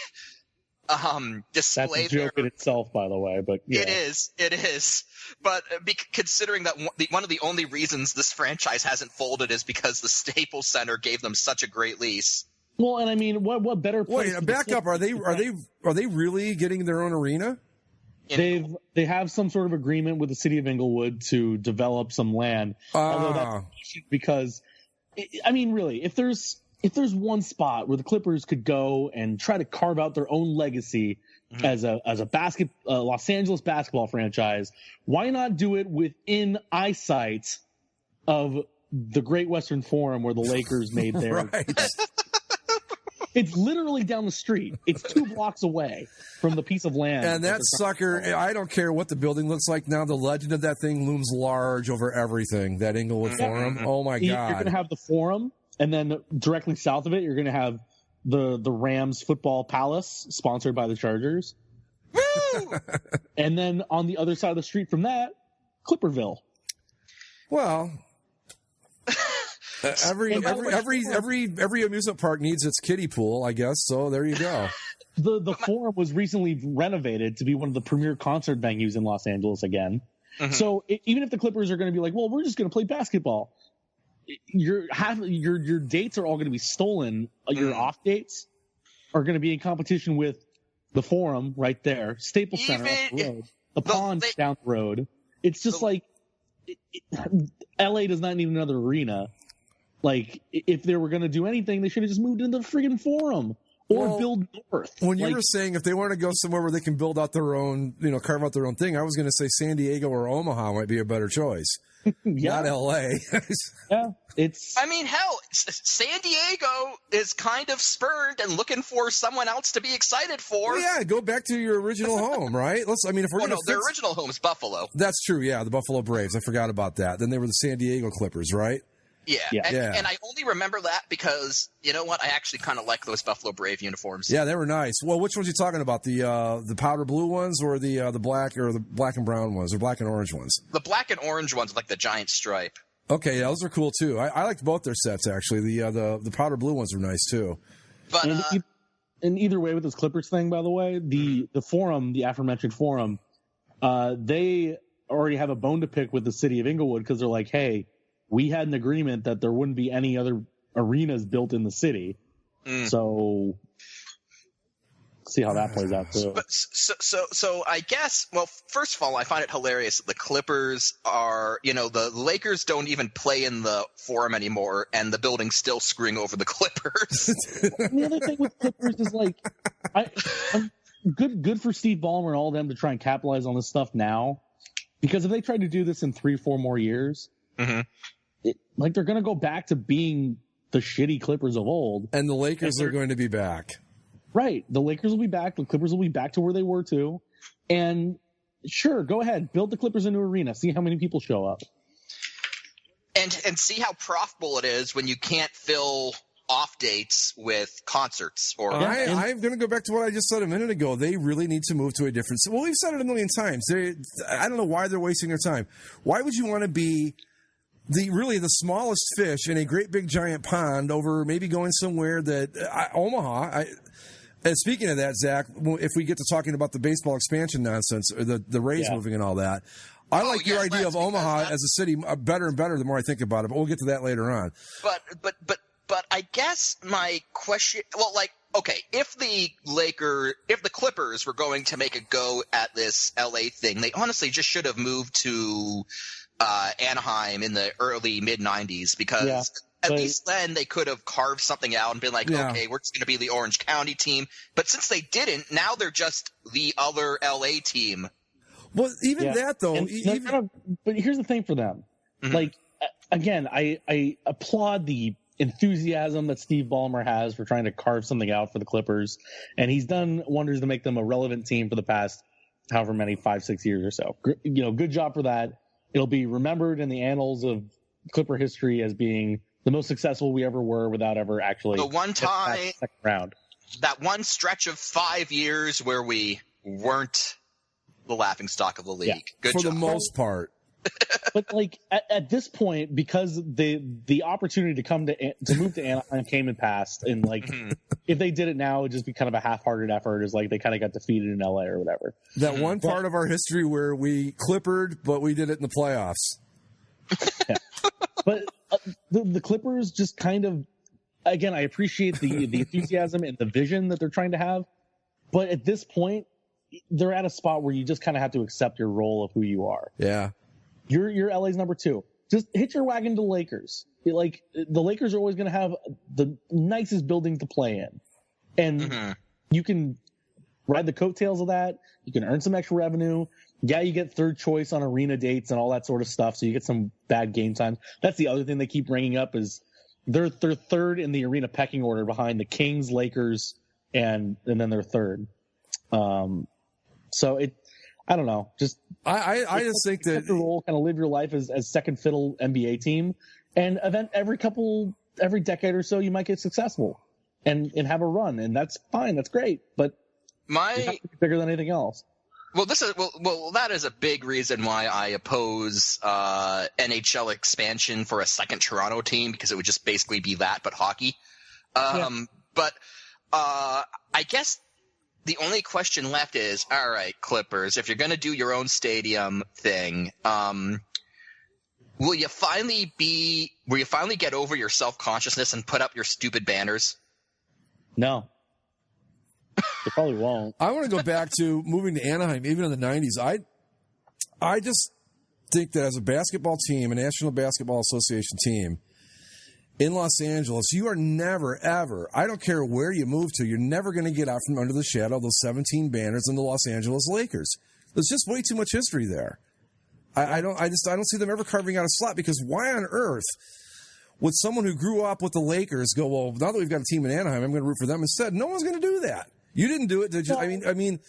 display? That's a joke in itself, by the way. But yeah. It is. But considering that one of the only reasons this franchise hasn't folded is because the Staples Center gave them such a great lease. Well, and I mean, what better place? Wait, back up. Are they really getting their own arena? They have some sort of agreement with the city of Inglewood to develop some land. Although that's because, I mean, really, if there's one spot where the Clippers could go and try to carve out their own legacy as a Los Angeles basketball franchise, why not do it within eyesight of the Great Western Forum where the Lakers made their. Right. It's literally down the street. It's 2 blocks away from the piece of land. And that sucker, I don't care what the building looks like now. The legend of that thing looms large over everything. That Inglewood Forum. Oh my God! You're going to have the Forum, and then directly south of it, you're going to have the Rams Football Palace, sponsored by the Chargers. Woo! And then on the other side of the street from that, Clipperville. Well. Every amusement park needs its kiddie pool, I guess. So there you go. The Forum was recently renovated to be one of the premier concert venues in Los Angeles again. Mm-hmm. So even if the Clippers are going to be like, well, we're just going to play basketball, your dates are all going to be stolen. Your off dates are going to be in competition with the Forum right there, Staples Center off the road, the Pond down the road. It's just LA does not need another arena. Like, if they were going to do anything, they should have just moved into the friggin' Forum or build north. When you were saying if they want to go somewhere where they can build out their own, carve out their own thing, I was going to say San Diego or Omaha might be a better choice. Not LA. Yeah, I mean, hell, San Diego is kind of spurned and looking for someone else to be excited for. Well, yeah, go back to your original home, right? If we're their original home is Buffalo. That's true. Yeah, the Buffalo Braves. I forgot about that. Then they were the San Diego Clippers, right? Yeah. And I only remember that because, you know what, I actually kind of like those Buffalo Brave uniforms. Yeah, they were nice. Well, which ones are you talking about? The powder blue ones or the black or the black and brown ones or black and orange ones? The black and orange ones with like the giant stripe. Okay, yeah, those are cool too. I liked both their sets actually. The powder blue ones were nice too. But and either way with this Clippers thing, by the way, the Forum, the aforementioned Forum, they already have a bone to pick with the city of Inglewood because they're like, hey, we had an agreement that there wouldn't be any other arenas built in the city. So see how that plays out too. But, so I guess, well, first of all, I find it hilarious that the Clippers are, the Lakers don't even play in the Forum anymore, and the building's still screwing over the Clippers. The other thing with Clippers is like, I'm good for Steve Ballmer and all of them to try and capitalize on this stuff now, because if they tried to do this in 3-4 more years, they're going to go back to being the shitty Clippers of old. And the Lakers are going to be back. Right. The Lakers will be back. The Clippers will be back to where they were too. And sure, go ahead. Build the Clippers a new arena. See how many people show up. And see how profitable it is when you can't fill off dates with concerts. I'm going to go back to what I just said a minute ago. They really need to move to a different... Well, we've said it a million times. I don't know why they're wasting their time. Why would you want to be... the smallest fish in a great big giant pond over maybe going somewhere that Omaha. And speaking of that, Zach, if we get to talking about the baseball expansion nonsense or the Rays moving and all that, I like your idea of Omaha as a city better and better the more I think about it. But we'll get to that later on. But I guess my question, if the Clippers were going to make a go at this LA thing, they honestly just should have moved to Anaheim in the early mid-90s because at least then they could have carved something out and been like, okay, we're just going to be the Orange County team. But since they didn't, now they're just the other LA team. Well, even that, though. But here's the thing for them. Like, again, I applaud the enthusiasm that Steve Ballmer has for trying to carve something out for the Clippers. And he's done wonders to make them a relevant team for the past however many, 5-6 years or so. Good job for that. It'll be remembered in the annals of Clipper history as being the most successful we ever were without ever actually the one time second round. That one stretch of 5 years where we weren't the laughingstock of the league. Yeah. Good for job. the most part. But like at this point, because the opportunity to move to Anaheim came and passed, and like if they did it now, it'd just be kind of a half-hearted effort. Is like they kind of got defeated in LA or whatever. That one part of our history where we clippered, but we did it in the playoffs. Yeah. But the Clippers just kind of, again, I appreciate the enthusiasm and the vision that they're trying to have, but at this point, they're at a spot where you just kind of have to accept your role of who you are. Yeah. You're LA's number 2. Just hitch your wagon to the Lakers. Like, the Lakers are always going to have the nicest building to play in. And you can ride the coattails of that. You can earn some extra revenue. Yeah, you get third choice on arena dates and all that sort of stuff, so you get some bad game time. That's the other thing they keep bringing up is they're third in the arena pecking order behind the Kings, Lakers, and then they're third. So I don't know. Just I just think that the role, kind of live your life as second fiddle NBA team, and every decade or so you might get successful and have a run, and that's fine. That's great, but you have to be bigger than anything else. Well, that is a big reason why I oppose NHL expansion for a second Toronto team, because it would just basically be that, but hockey. But I guess the only question left is, all right, Clippers, if you're going to do your own stadium thing, will you finally get over your self-consciousness and put up your stupid banners? No. They probably won't. I want to go back to moving to Anaheim, even in the 90s. I just think that as a basketball team, a National Basketball Association team, in Los Angeles, you are never, ever, I don't care where you move to, you're never going to get out from under the shadow of those 17 banners in the Los Angeles Lakers. There's just way too much history there. I don't see them ever carving out a slot, because why on earth would someone who grew up with the Lakers go, well, now that we've got a team in Anaheim, I'm going to root for them instead? No one's going to do that. You didn't do it, did you? I mean,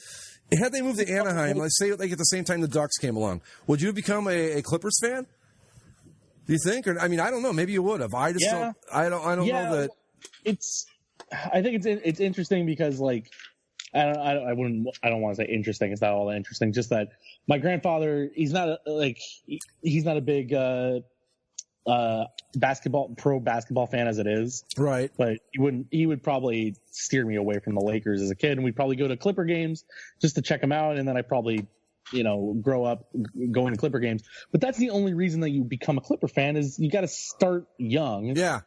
had they moved to Anaheim, let's say like at the same time the Ducks came along, would you have become a Clippers fan? Do you think? Or I mean, I don't know. Maybe you would have. I just don't. I don't know that. I think it's interesting because like I don't want to say interesting. It's not all that interesting. Just that my grandfather, he's not a big pro basketball fan as it is. Right. But he would probably steer me away from the Lakers as a kid, and we'd probably go to Clipper games just to check them out, and then I probably grow up going to Clipper games. But that's the only reason that you become a Clipper fan, is you got to start young. Yeah.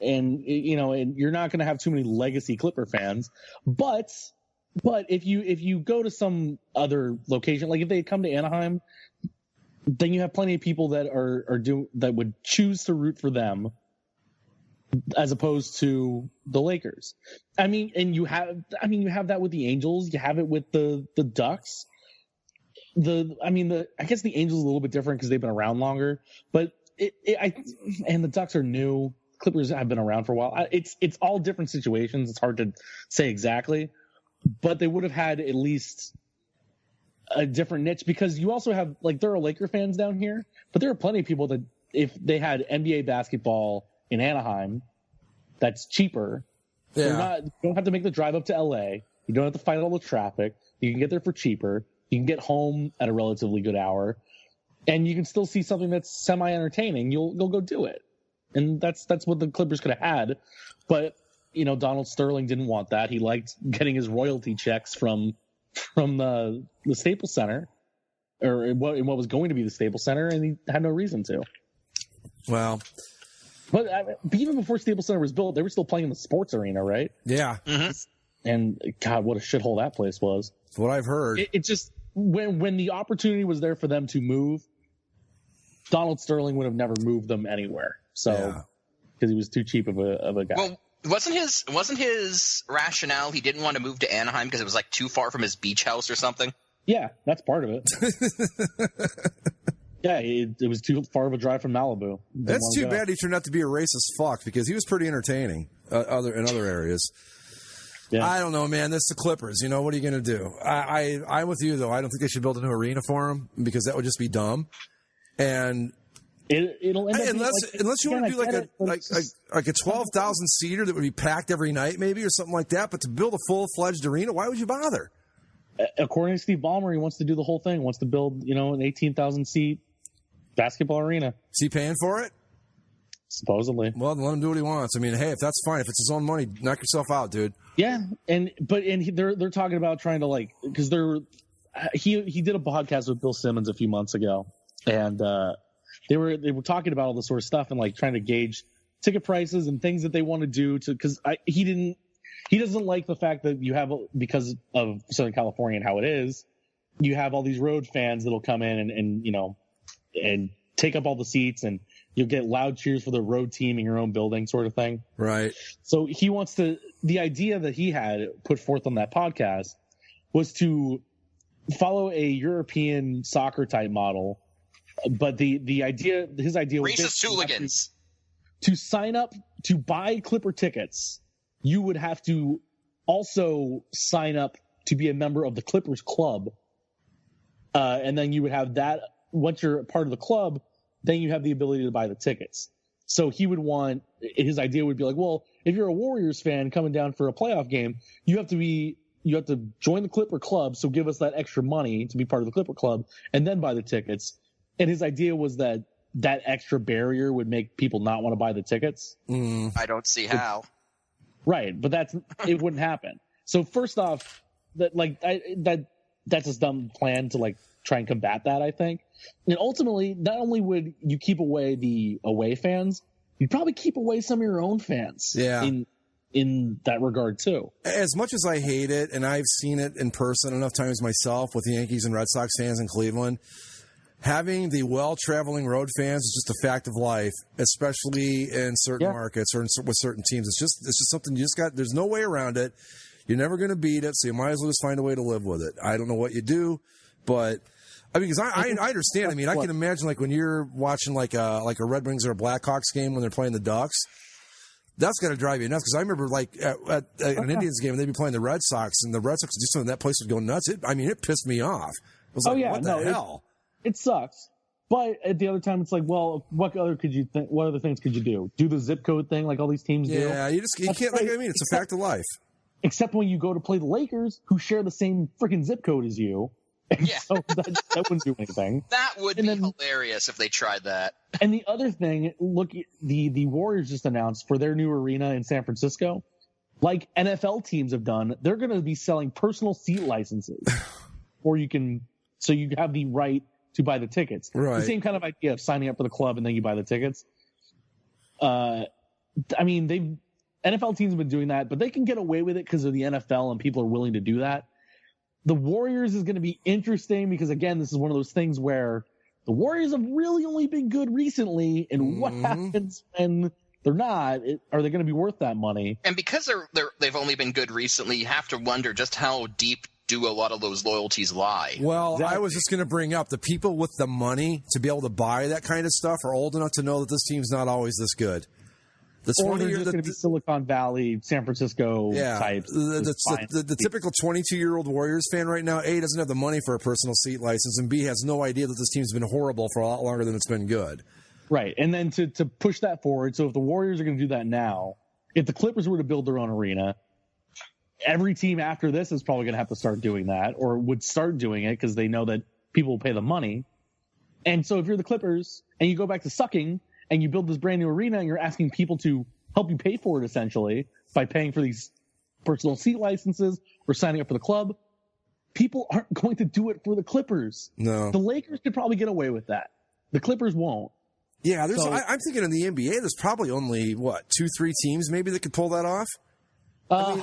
And and you're not going to have too many legacy Clipper fans. But if you go to some other location, like if they come to Anaheim, then you have plenty of people that that would choose to root for them as opposed to the Lakers. I mean, and you have that with the Angels. You have it with the Ducks. I guess the Angels are a little bit different because they've been around longer, but and the Ducks are new. Clippers have been around for a while. It's all different situations. It's hard to say exactly, but they would have had at least a different niche, because you also have, like, there are Laker fans down here, but there are plenty of people that if they had NBA basketball in Anaheim, that's cheaper. Yeah. You don't have to make the drive up to LA. You don't have to fight all the traffic. You can get there for cheaper. You can get home at a relatively good hour, and you can still see something that's semi-entertaining. You'll go do it. And that's what the Clippers could have had. But, Donald Sterling didn't want that. He liked getting his royalty checks from the Staples Center, or in what was going to be the Staples Center, and he had no reason to. Well, but even before Staples Center was built, they were still playing in the sports arena, right? Yeah. Mm-hmm. And God, what a shithole that place was. That's what I've heard. It just when the opportunity was there for them to move, Donald Sterling would have never moved them anywhere. So because he was too cheap of a guy. Well, wasn't his rationale he didn't want to move to Anaheim because it was like too far from his beach house or something? Yeah, that's part of it. Yeah, it was too far of a drive from Malibu. That's too bad he turned out to be a racist fuck, because he was pretty entertaining in other areas. Yeah. I don't know, man. That's the Clippers. What are you going to do? I'm with you, though. I don't think they should build a new arena for him, because that would just be dumb. And it'll end up unless you want to do like a 12,000 seater that would be packed every night, maybe, or something like that. But to build a full-fledged arena, why would you bother? According to Steve Ballmer, he wants to do the whole thing. He wants to build, an 18,000 seat basketball arena. Is he paying for it? Supposedly. Well, then let him do what he wants. I mean, hey, if that's fine, if it's his own money, knock yourself out, dude. Yeah, they're talking about trying to, because he did a podcast with Bill Simmons a few months ago, and they were talking about all this sort of stuff and trying to gauge ticket prices and things that they want to do because he doesn't like the fact that you have, because of Southern California and how it is, you have all these road fans that'll come in and take up all the seats, and you'll get loud cheers for the road team in your own building, sort of thing. Right. So he wants to. The idea that he had put forth on that podcast was to follow a European soccer type model, but his idea was racist hooligans. To sign up to buy Clipper tickets, you would have to also sign up to be a member of the Clippers club, and then you would have that. Once you're a part of the club, then you have the ability to buy the tickets. So his idea would be like, well, if you're a Warriors fan coming down for a playoff game, you have to join the Clipper club. So give us that extra money to be part of the Clipper club and then buy the tickets. And his idea was that extra barrier would make people not want to buy the tickets. I don't see how. Right. But it wouldn't happen. So first off, That's a dumb plan to like try and combat that, I think. And ultimately, not only would you keep away the away fans, you'd probably keep away some of your own fans. Yeah. In that regard too. As much as I hate it, and I've seen it in person enough times myself with the Yankees and Red Sox fans in Cleveland, having the well-traveling road fans is just a fact of life, especially in certain markets or with certain teams. It's just something you just got. There's no way around it. You're never going to beat it, so you might as well just find a way to live with it. I don't know what you do, but I mean, because I understand. I mean, I can imagine like when you're watching like a Red Wings or a Blackhawks game when they're playing the Ducks. That's going to drive you nuts because I remember like at an Indians game they'd be playing the Red Sox and the Red Sox would do something that place would go nuts. It pissed me off. I was like, what the hell? It sucks. But at the other time, it's like, well, what other things could you do? Do the zip code thing like all these teams do? Yeah, you can't. Like, I mean, it's a fact of life. Except when you go to play the Lakers, who share the same freaking zip code as you. Yeah. So that wouldn't do anything. That would be hilarious if they tried that. And the other thing, look, the Warriors just announced for their new arena in San Francisco, like NFL teams have done, they're going to be selling personal seat licenses, or you have the right to buy the tickets. Right. The same kind of idea of signing up for the club and then you buy the tickets. I mean, NFL teams have been doing that, but they can get away with it because of the NFL and people are willing to do that. The Warriors is going to be interesting because, again, this is one of those things where the Warriors have really only been good recently, and what happens when they're not? Are they going to be worth that money? And because they've only been good recently, you have to wonder just how deep do a lot of those loyalties lie. Well, exactly. I was just going to bring up the people with the money to be able to buy that kind of stuff are old enough to know that this team's not always this good. Or they're just going to be Silicon Valley, San Francisco types. The typical 22-year-old Warriors fan right now, A, doesn't have the money for a personal seat license, and B, has no idea that this team's been horrible for a lot longer than it's been good. Right. And then to push that forward, so if the Warriors are going to do that now, if the Clippers were to build their own arena, every team after this is probably going to have to start doing that or would start doing it because they know that people will pay the money. And so if you're the Clippers and you go back to sucking, and you build this brand new arena and you're asking people to help you pay for it essentially by paying for these personal seat licenses or signing up for the club, people aren't going to do it for the Clippers. No. The Lakers could probably get away with that. The Clippers won't. Yeah, I'm thinking in the NBA, there's probably only, 2-3 teams maybe that could pull that off?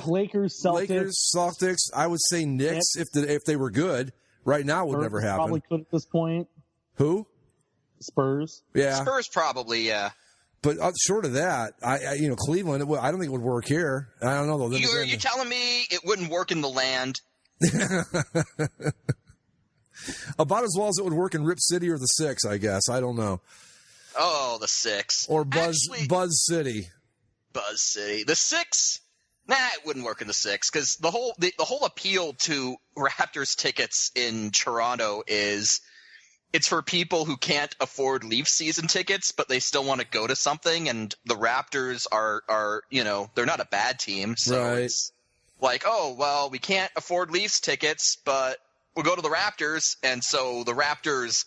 Lakers, Celtics. I would say Knicks if they were good. Right now would never happen. Probably could at this point. Who? Spurs. Yeah. Spurs probably, yeah. But short of that, Cleveland, I don't think it would work here. I don't know, though. You're telling me it wouldn't work in the land? About as well as it would work in Rip City or the Six, I guess. I don't know. Oh, the Six. Or Buzz City. Buzz City. The Six? Nah, it wouldn't work in the Six because the whole appeal to Raptors tickets in Toronto is it's for people who can't afford Leaf season tickets, but they still want to go to something. And the Raptors are they're not a bad team. So It's like, oh, well, we can't afford Leafs tickets, but we'll go to the Raptors. And so the Raptors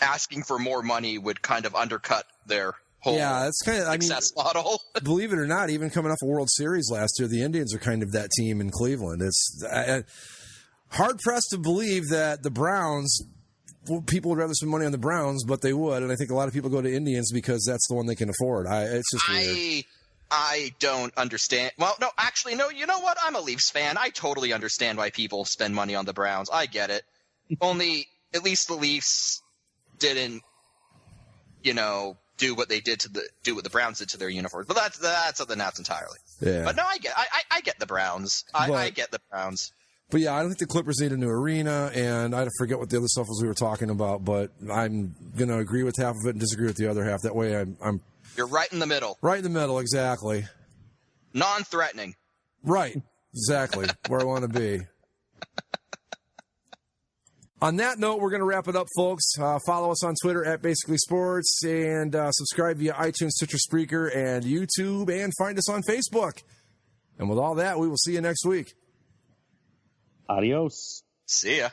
asking for more money would kind of undercut their whole that's kind of success model. Believe it or not, even coming off a World Series last year, the Indians are kind of that team in Cleveland. It's hard-pressed to believe that the Browns – people would rather spend money on the Browns, but they would, and I think a lot of people go to Indians because that's the one they can afford. It's just weird. I don't understand. Well, no, actually, no. You know what? I'm a Leafs fan. I totally understand why people spend money on the Browns. I get it. Only, at least the Leafs didn't, do what they did do what the Browns did to their uniforms. But that's something else entirely. Yeah. But no, I get the Browns. I get the Browns. But yeah, I don't think the Clippers need a new arena, and I forget what the other stuff was we were talking about. But I'm going to agree with half of it and disagree with the other half. That way, I'm you're right in the middle. Right in the middle, exactly. Non-threatening. Right, exactly where I want to be. On that note, we're going to wrap it up, folks. Follow us on Twitter at Basically Sports, and subscribe via iTunes, Stitcher, Spreaker, and YouTube, and find us on Facebook. And with all that, we will see you next week. Adios. See ya.